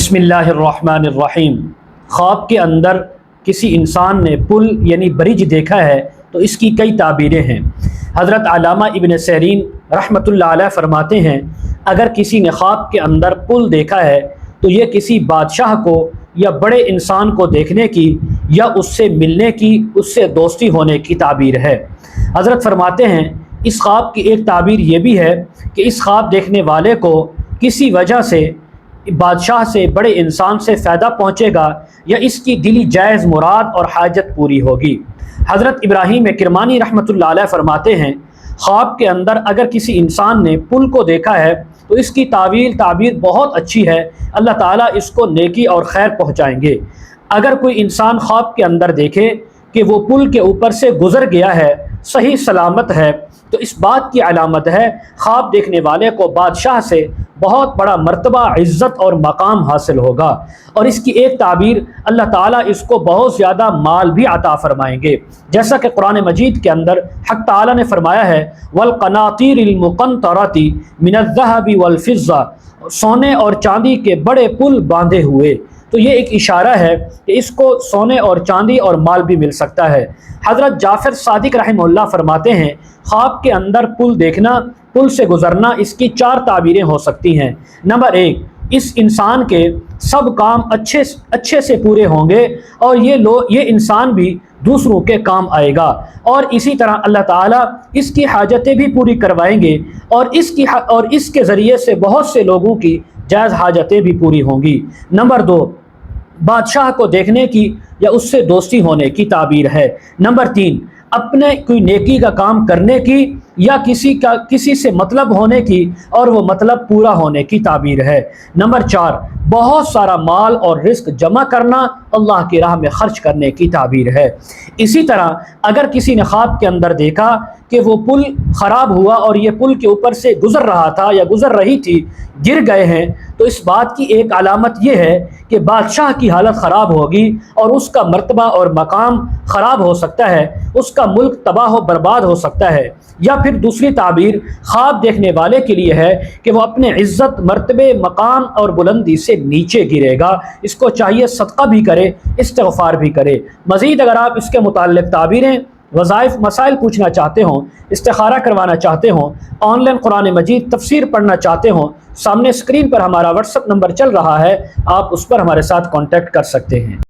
बिस्मिल्लाहिर्रहमानिर्रहीम। ख्वाब के अंदर किसी इंसान ने पुल यानी ब्रिज देखा है तो इसकी कई ताबीरें हैं। हज़रत अल्लामा इब्न सीरीन रहमतुल्लाह अलैह फरमाते हैं, अगर किसी ने ख्वाब के अंदर पुल देखा है तो ये किसी बादशाह को या बड़े इंसान को देखने की या उससे मिलने की, उससे दोस्ती होने की ताबीर है। हज़रत फरमाते हैं, इस ख्वाब की एक ताबीर ये भी है कि इस ख्वाब देखने वाले को किसी वजह से बादशाह से, बड़े इंसान से फ़ायदा पहुँचेगा या इसकी दिली जायज़ मुराद और हाजत पूरी होगी। हज़रत इब्राहीम किरमानी रहमतुल्लाह अलैह फरमाते हैं, ख्वाब के अंदर अगर किसी इंसान ने पुल को देखा है तो इसकी ताबीर बहुत अच्छी है, अल्लाह ताला इसको नेकी और खैर पहुँचाएंगे। अगर कोई इंसान ख्वाब के अंदर देखे कि वो पुल के ऊपर से गुज़र गया है, सही सलामत है, तो इस बात की अलामत है ख्वाब देखने वाले को बादशाह से बहुत बड़ा मर्तबा, इज़्ज़त और मकाम हासिल होगा। और इसकी एक ताबीर, अल्लाह ताला इसको बहुत ज़्यादा माल भी अता फरमाएंगे, जैसा कि कुरान मजीद के अंदर हक़ ताला ने फरमाया है, वल क़नातीरिल मुक़ंतरती मिनज़्ज़हबि वल फ़िज़्ज़ा, सोने और चांदी के बड़े पुल बांधे हुए। तो ये एक इशारा है कि इसको सोने और चांदी और माल भी मिल सकता है। हज़रत जाफ़र सादिक रहमहुल्लाह फरमाते हैं, ख्वाब के अंदर पुल देखना, पुल से गुज़रना, इसकी चार ताबीरें हो सकती हैं। नंबर एक, इस इंसान के सब काम अच्छे से पूरे होंगे और ये इंसान भी दूसरों के काम आएगा, और इसी तरह अल्लाह ताला इसकी हाजतें भी पूरी करवाएंगे और इसके ज़रिए से बहुत से लोगों की जायज़ हाजतें भी पूरी होंगी। नंबर दो, बादशाह को देखने की या उससे दोस्ती होने की ताबीर है। नंबर तीन, अपने कोई नेकी का काम करने की या किसी से मतलब होने की और वो मतलब पूरा होने की ताबीर है। नंबर चार, बहुत सारा माल और रिस्क जमा करना, अल्लाह की राह में खर्च करने की ताबीर है। इसी तरह अगर किसी ने ख्वाब के अंदर देखा कि वो पुल ख़राब हुआ और ये पुल के ऊपर से गुज़र रहा था या गुज़र रही थी, गिर गए हैं, तो इस बात की एक अलामत ये है कि बादशाह की हालत ख़राब होगी और उसका मर्तबा और मकाम ख़राब हो सकता है, उसका मुल्क तबाह व बर्बाद हो सकता है। या फिर दूसरी ताबीर ख्वाब देखने वाले के लिए है कि वो अपने इज़्ज़त, मर्तबे, मकाम और बुलंदी से नीचे गिरेगा। इसको चाहिए सदका भी करे, इस्तिग़फ़ार भी करे। मज़ीद अगर आप इसके मुताल्लिक़ ताबीरें, वज़ाइफ, मसाइल पूछना चाहते हों, इस्तिखारा करवाना चाहते हों, ऑनलाइन कुरान मजीद तफसीर पढ़ना चाहते हों, सामने स्क्रीन पर हमारा व्हाट्सअप नंबर चल रहा है, आप उस पर हमारे साथ कांटेक्ट कर सकते हैं।